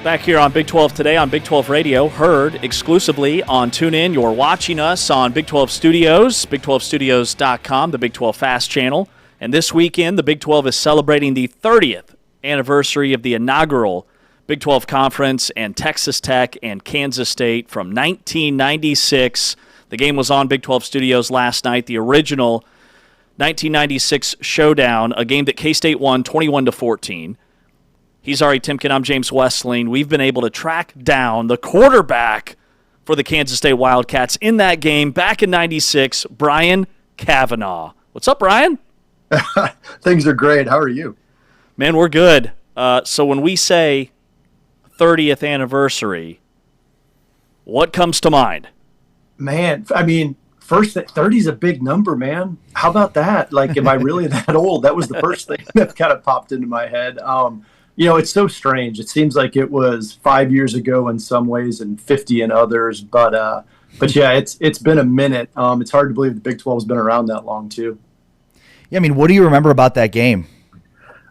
Back here on Big 12 Today on Big 12 Radio, heard exclusively on TuneIn. You're watching us on Big 12 Studios, big12studios.com, the Big 12 Fast channel. And this weekend, the Big 12 is celebrating the 30th anniversary of the inaugural Big 12 Conference and Texas Tech and Kansas State from 1996. The game was on Big 12 Studios last night, the original 1996 showdown, a game that K-State won 21-14. He's Ari Timken. I'm James Westling. We've been able to track down the quarterback for the Kansas State Wildcats in that game back in 96, Brian Kavanagh. What's up, Brian? Things are great. How are you? Man, we're good. So when we say 30th anniversary, what comes to mind? Man, I mean, first, 30 is a big number, man. How about that? Like, am I really that old? That was the first thing that kind of popped into my head. You know, it's so strange. It seems like it was 5 years ago in some ways and 50 in others. But yeah, it's been a minute. It's hard to believe the Big 12 has been around that long, too. Yeah, I mean, what do you remember about that game?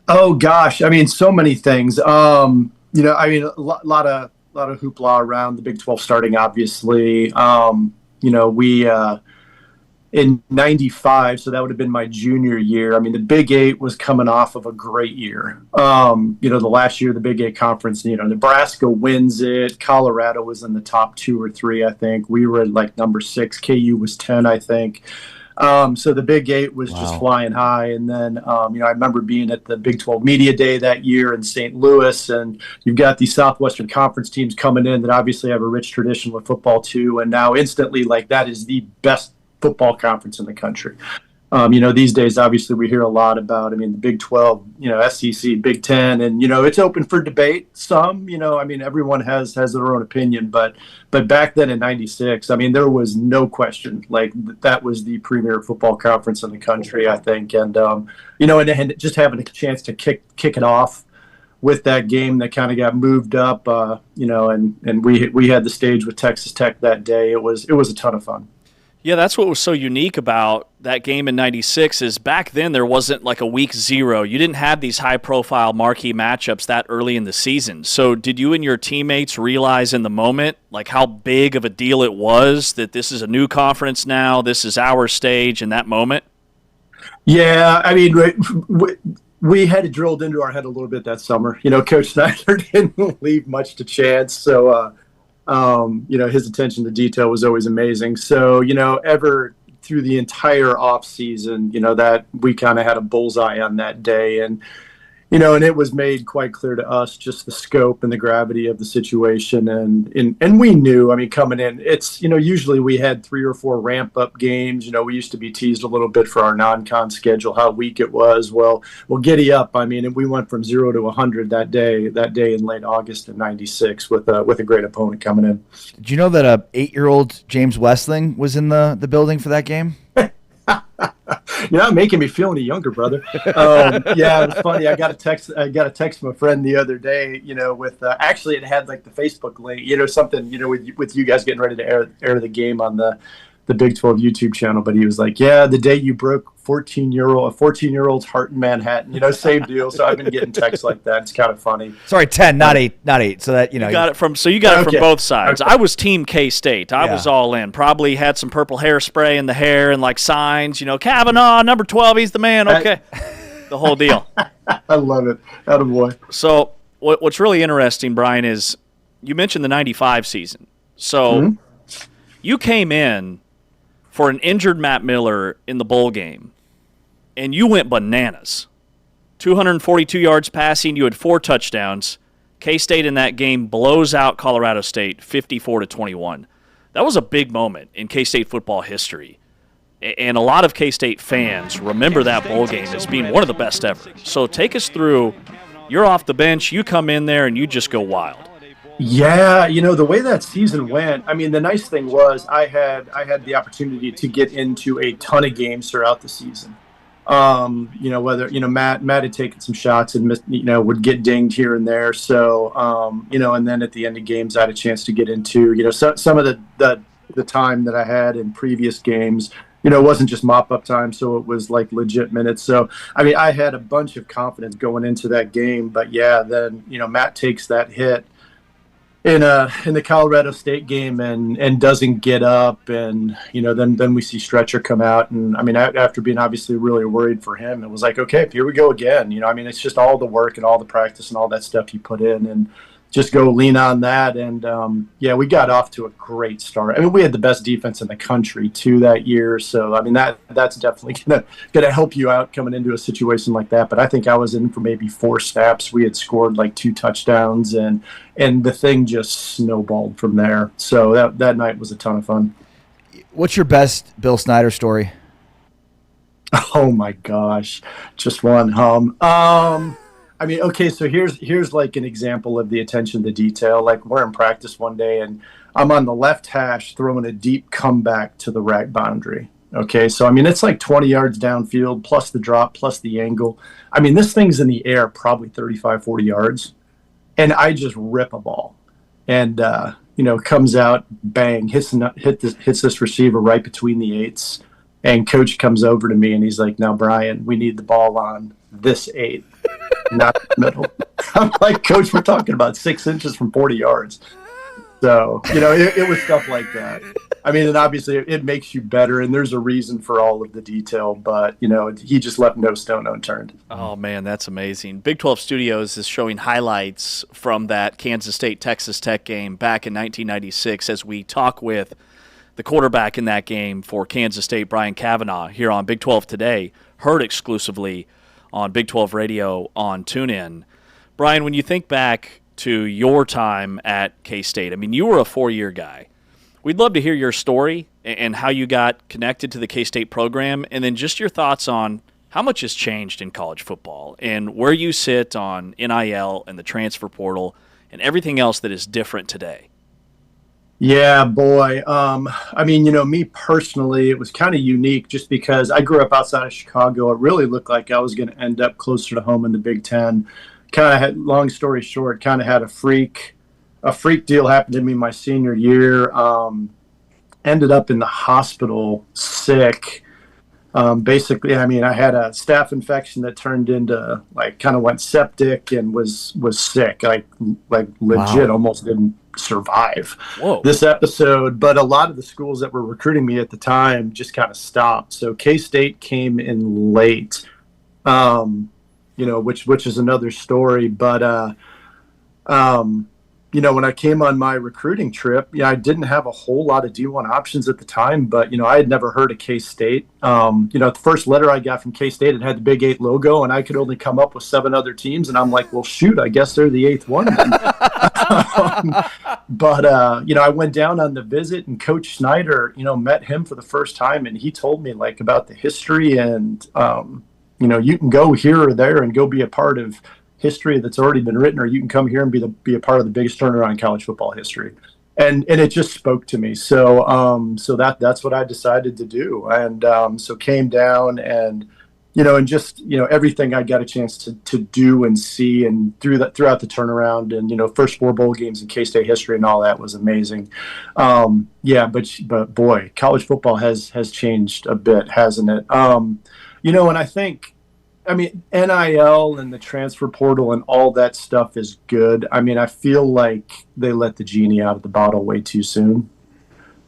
Oh, gosh. I mean, so many things. You know, I mean, a lot of hoopla around the Big 12 starting, obviously. You know, we in 95, so that would have been my junior year. I mean, the Big 8 was coming off of a great year. You know, the last year of the Big 8 conference, you know, Nebraska wins it. Colorado was in the top 2 or 3, I think. We were at like number 6. KU was 10, I think. So the Big 8 was just flying high. And then, you know, I remember being at the Big 12 Media Day that year in St. Louis, and you've got these Southwestern Conference teams coming in that obviously have a rich tradition with football too. And now instantly, like, that is the best football conference in the country. You know, these days, obviously, we hear a lot about, I mean, the Big 12, you know, SEC, Big 10, and, you know, it's open for debate. Some, you know, I mean, everyone has their own opinion, but back then in 96, I mean, there was no question, like, that was the premier football conference in the country, I think. And, you know, and just having a chance to kick it off with that game that kind of got moved up, you know, and we had the stage with Texas Tech that day. It was a ton of fun. Yeah, that's what was so unique about that game in 96 is back then there wasn't like a week 0. You didn't have these high-profile marquee matchups that early in the season. So did you and your teammates realize in the moment like how big of a deal it was that this is a new conference now, this is our stage in that moment? Yeah, I mean, we had it drilled into our head a little bit that summer. You know, Coach Snyder didn't leave much to chance, so you know, his attention to detail was always amazing. So, you know, ever through the entire off season, you know, that we kind of had a bullseye on that day. And, you know, and it was made quite clear to us just the scope and the gravity of the situation. And we knew, I mean, coming in, it's, you know, usually we had 3 or 4 ramp up games. You know, we used to be teased a little bit for our non-con schedule, how weak it was. Well, giddy up. I mean, we went from 0 to 100 that day in late August of 96 with a great opponent coming in. Did you know that a 8-year-old James Westling was in the building for that game? You're not making me feel any younger, brother. Yeah, it was funny. I got a text from a friend the other day. You know, with actually it had like the Facebook link. You know, something. You know, with you guys getting ready to air the game on the Big 12 YouTube channel. But he was like, "Yeah, the day you broke a 14-year-old's heart in Manhattan." You know, same deal. So I've been getting texts like that. It's kind of funny. Sorry, 10, not 8. So that you know, you got it from both sides. Okay. I was Team K-State. I was all in. Probably had some purple hairspray in the hair and like signs. You know, Kavanagh, number 12, he's the man. Okay, the whole deal. I love it. Attaboy. So what's really interesting, Brian, is you mentioned the 95 season. So you came in for an injured Matt Miller in the bowl game, and you went bananas. 242 yards passing, you had 4 touchdowns. K-State in that game blows out Colorado State 54-21. That was a big moment in K-State football history. And a lot of K-State fans remember that bowl game as being one of the best ever. So take us through, you're off the bench, you come in there, and you just go wild. Yeah, you know, the way that season went, I mean, the nice thing was I had the opportunity to get into a ton of games throughout the season. You know, whether, you know, Matt had taken some shots and missed, you know, would get dinged here and there. So, you know, and then at the end of games, I had a chance to get into, you know, some of the time that I had in previous games. You know, it wasn't just mop-up time, so it was like legit minutes. So, I mean, I had a bunch of confidence going into that game. But, yeah, then, you know, Matt takes that hit. in the Colorado State game and doesn't get up, and then we see Stretcher come out, and I mean after being obviously really worried for him, it was like, okay, here we go again. I mean, it's just all the work and all the practice and all that stuff you put in, and just go lean on that. And we got off to a great start. I mean, we had the best defense in the country too that year, so I mean that's definitely gonna help you out coming into a situation like that. But I think I was in for maybe 4 snaps. We had scored like 2 touchdowns, and the thing just snowballed from there. So that night was a ton of fun. What's your best Bill Snyder story? Oh my gosh, just one. I mean, okay, so here's like an example of the attention to detail. Like, we're in practice one day, and I'm on the left hash throwing a deep comeback to the rack boundary. Okay, so I mean, it's like 20 yards downfield, plus the drop, plus the angle. I mean, this thing's in the air probably 35, 40 yards, and I just rip a ball. And, comes out, bang, hits this receiver right between the eights. And coach comes over to me, and he's like, now, Brian, we need the ball on this 8, not the middle. I'm like, Coach, we're talking about 6 inches from 40 yards. So, it was stuff like that. I mean, and obviously it makes you better, and there's a reason for all of the detail, but, he just left no stone unturned. Oh, man, that's amazing. Big 12 Studios is showing highlights from that Kansas State-Texas Tech game back in 1996 as we talk with the quarterback in that game for Kansas State, Brian Kavanagh, here on Big 12 Today, heard exclusively on Big 12 Radio on TuneIn. Brian, when you think back to your time at K-State, I mean, you were a 4-year guy. We'd love to hear your story and how you got connected to the K-State program, and then just your thoughts on how much has changed in college football and where you sit on NIL and the transfer portal and everything else that is different today. Yeah, boy. I mean, me personally, it was kind of unique just because I grew up outside of Chicago. It really looked like I was going to end up closer to home in the Big Ten. Kind of had, long story short, kind of had a freak deal happen to me my senior year. Ended up in the hospital sick. Basically, I mean, I had a staph infection that turned into kind of went septic and was sick, like legit. Wow. Almost didn't survive this episode. But a lot of the schools that were recruiting me at the time just kind of stopped. So K-State came in late, which is another story. But when I came on my recruiting trip, I didn't have a whole lot of D1 options at the time, but, I had never heard of K-State. The first letter I got from K-State, it had the Big 8 logo, and I could only come up with 7 other teams. And I'm like, well, shoot, I guess they're the 8th one. But I went down on the visit, and Coach Snyder, met him for the first time, and he told me about the history and, you can go here or there and go be a part of history that's already been written, or you can come here and be a part of the biggest turnaround in college football history. And it just spoke to me. So that's what I decided to do. And so came down and, and just, everything I got a chance to do and see and throughout the turnaround and, first 4 bowl games in K-State history and all that was amazing. But boy, college football has changed a bit, hasn't it? And I think, NIL and the transfer portal and all that stuff is good. I mean, I feel like they let the genie out of the bottle way too soon.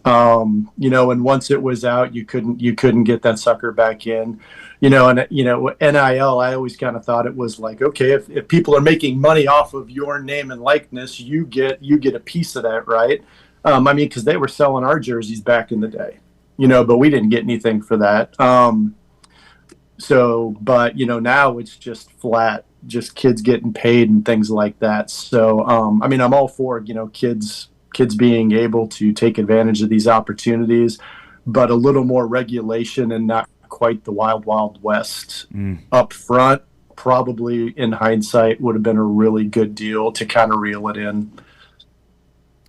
And once it was out, you couldn't get that sucker back in. And NIL, I always kind of thought it was like, okay, if people are making money off of your name and likeness, you get a piece of that, right? Because they were selling our jerseys back in the day, but we didn't get anything for that. But now it's just flat, just kids getting paid and things like that. So, I'm all for, kids being able to take advantage of these opportunities, but a little more regulation and not quite the wild, wild west up front, probably in hindsight would have been a really good deal to kind of reel it in.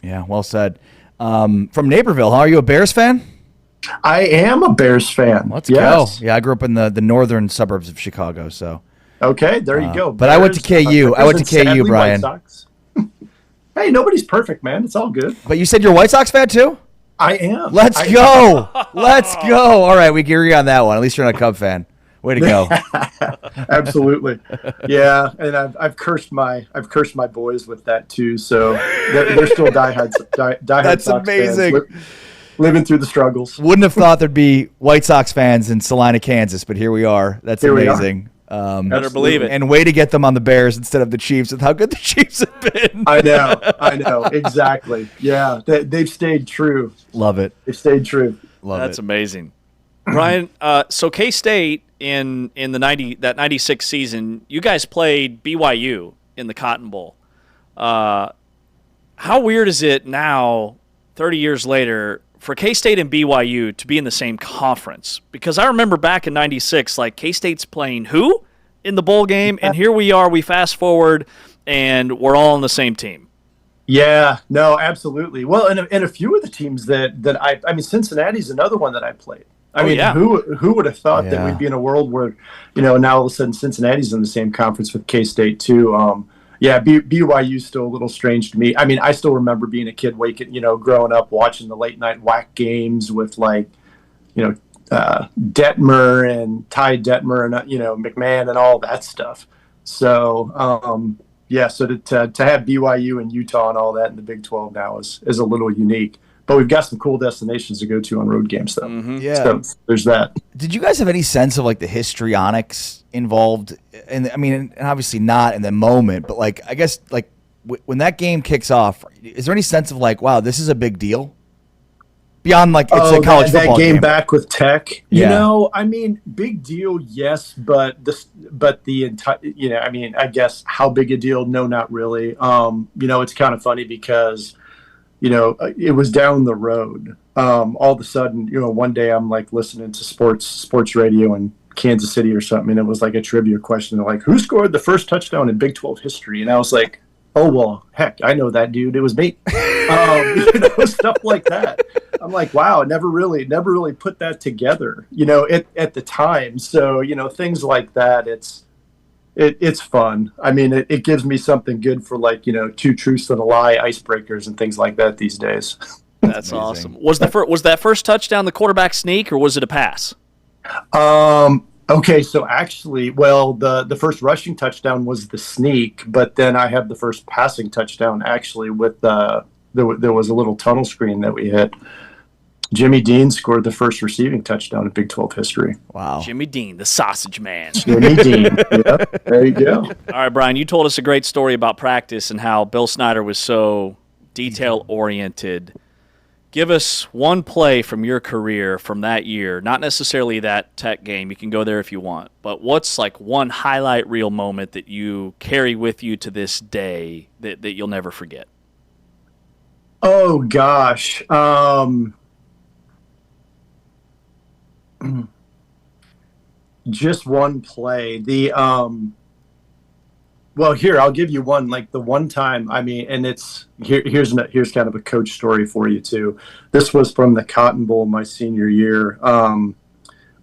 Yeah, well said. From Naperville, are you a Bears fan? I am a Bears fan. Let's go. Yeah, I grew up in the northern suburbs of Chicago, so. Okay, there you go. But Bears, I went to KU. I went to KU, Brian. Hey, nobody's perfect, man. It's all good. But you said you're a White Sox fan too? I am. Let's go. Let's go. All right, we agree on that one. At least you're not a Cub fan. Way to go. Absolutely. Yeah, and I've cursed my boys with that too. So they're still diehard That's Sox amazing. fans, living through the struggles. Wouldn't have thought there'd be White Sox fans in Salina, Kansas, but here we are. That's amazing. Better believe it. And way to get them on the Bears instead of the Chiefs with how good the Chiefs have been. I know. Exactly. Yeah, they've stayed true. Love it. They've stayed true. That's amazing. Brian, so K-State in the 96 season, you guys played BYU in the Cotton Bowl. How weird is it now, 30 years later, for K-State and BYU to be in the same conference? Because I remember back in 96, like K-State's playing who in the bowl game, and here we are, we fast forward, and we're all on the same team. Yeah, no, absolutely. Well, and a few of the teams that I mean, Cincinnati's another one that I played. I mean, who would have thought that we'd be in a world where, now all of a sudden Cincinnati's in the same conference with K-State too. BYU's still a little strange to me. I mean, I still remember being a kid growing up watching the late night WAC games with Detmer and Ty Detmer and McMahon and all that stuff. So so to have BYU and Utah and all that in the Big 12 now is a little unique. But we've got some cool destinations to go to on road games, though. Mm-hmm. Yeah. So there's that. Did you guys have any sense of the histrionics involved? And I mean, and obviously not in the moment, but I guess when that game kicks off, is there any sense of wow, this is a big deal? Beyond it's a college football that game back with Tech. Yeah. I mean, big deal, yes, but the entire, I mean, I guess how big a deal? No, not really. It's kind of funny because it was down the road. All of a sudden, one day I'm listening to sports radio in Kansas City or something, and it was a trivia question. They're who scored the first touchdown in Big 12 history? And I was like, oh, well, heck, I know that dude. It was me. Stuff like that. I'm like, wow, never really put that together, at the time. So, things like that, it's fun. I mean, it gives me something good for two truths and a lie, icebreakers and things like that these days. That's awesome. Was that first touchdown the quarterback sneak or was it a pass? Okay, so actually, the first rushing touchdown was the sneak, but then I have the first passing touchdown actually with there was a little tunnel screen that we hit. Jimmy Dean scored the first receiving touchdown in Big 12 history. Wow. Jimmy Dean, the sausage man. Jimmy Dean. Yep, there you go. All right, Brian, you told us a great story about practice and how Bill Snyder was so detail-oriented. Give us one play from your career from that year, not necessarily that Tech game. You can go there if you want. But what's one highlight reel moment that you carry with you to this day that you'll never forget? Oh, gosh. Just one play. Here, I'll give you one. The one time, I mean, and here's kind of a coach story for you too. This was from the Cotton Bowl my senior year.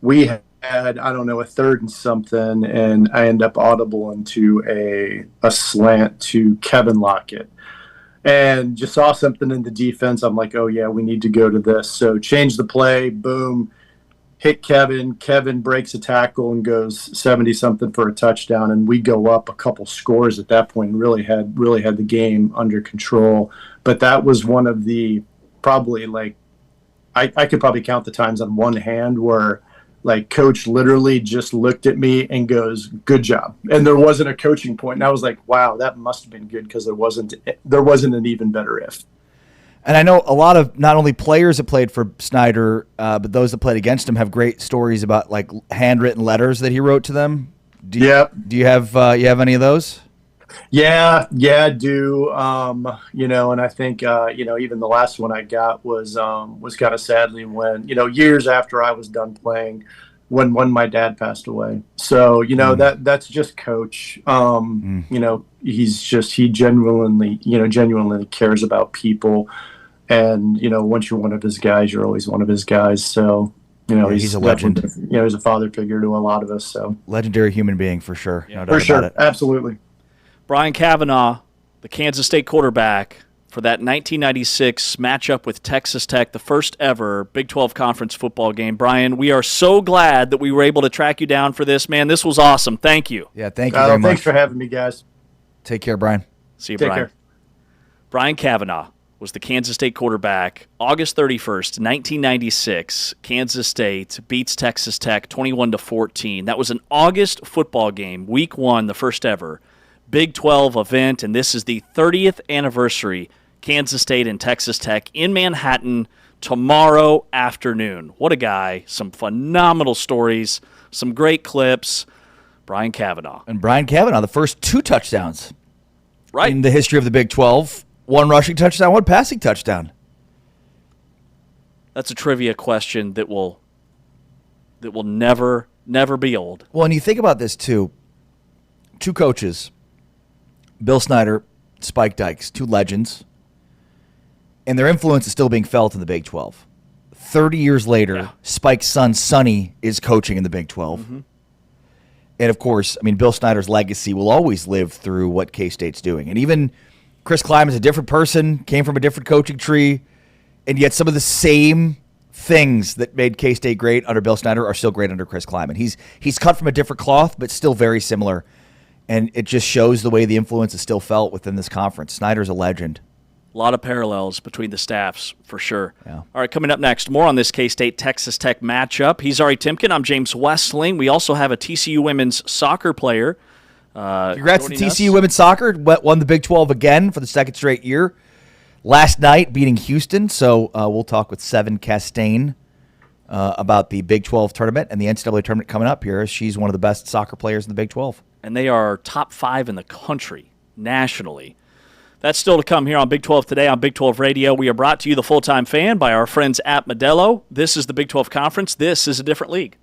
We had, I don't know, a third and something, and I end up audible into a slant to Kevin Lockett. And just saw something in the defense. I'm like, oh yeah, we need to go to this. So change the play, boom. Hit Kevin. Kevin breaks a tackle and goes 70-something for a touchdown, and we go up a couple scores at that point and really had the game under control. But that was one of the probably I could probably count the times on one hand where coach literally just looked at me and goes, "Good job." And there wasn't a coaching point. And I was like, wow, that must have been good because there wasn't an even better if. And I know a lot of not only players that played for Snyder, but those that played against him have great stories about handwritten letters that he wrote to them. Do you have any of those? Yeah, I do. And I think even the last one I got was kind of sadly when years after I was done playing, when my dad passed away. So that's just coach. He genuinely cares about people. And, once you're one of his guys, you're always one of his guys. So, he's a legend. He's a father figure to a lot of us. So legendary human being for sure. Yeah. No doubt for sure. about it. Absolutely. Brian Kavanagh, the Kansas State quarterback, for that 1996 matchup with Texas Tech, the first ever Big 12 Conference football game. Brian, we are so glad that we were able to track you down for this. Man, this was awesome. Thank you. Yeah, thank you very much. Thanks for having me, guys. Take care, Brian. See you, Take Brian. care. Brian Kavanagh was the Kansas State quarterback. August 31st, 1996, Kansas State beats Texas Tech 21-14. That was an August football game, week 1, the first ever Big 12 event, and this is the 30th anniversary. Kansas State and Texas Tech in Manhattan tomorrow afternoon. What a guy. Some phenomenal stories, some great clips. Brian Kavanagh. And Brian Kavanagh, the first 2 touchdowns Right. in the history of the Big 12. 1 rushing touchdown, 1 passing touchdown. That's a trivia question that will never be old. Well, and you think about this, too. 2 coaches, Bill Snyder, Spike Dykes, 2 legends. And their influence is still being felt in the Big 12. 30 years later, Yeah. Spike's son, Sonny, is coaching in the Big 12. Mm-hmm. And, of course, I mean, Bill Snyder's legacy will always live through what K-State's doing. And even Chris Klein is a different person, came from a different coaching tree, and yet some of the same things that made K-State great under Bill Snyder are still great under Chris Kleiman. He's cut from a different cloth, but still very similar. And it just shows the way the influence is still felt within this conference. Snyder's a legend. A lot of parallels between the staffs, for sure. Yeah. All right, coming up next, more on this K-State-Texas Tech matchup. He's Ari Timken. I'm James Westling. We also have a TCU women's soccer player. Congrats to joining us. TCU women's soccer. Won the Big 12 again for the 2nd straight year. Last night, beating Houston. So we'll talk with Seven Castaigne about the Big 12 tournament and the NCAA tournament coming up here. She's one of the best soccer players in the Big 12. And they are top 5 in the country, nationally. That's still to come here on Big 12 Today on Big 12 Radio. We are brought to you, the Full-Time Fan, by our friends at Modelo. This is the Big 12 Conference. This is a different league.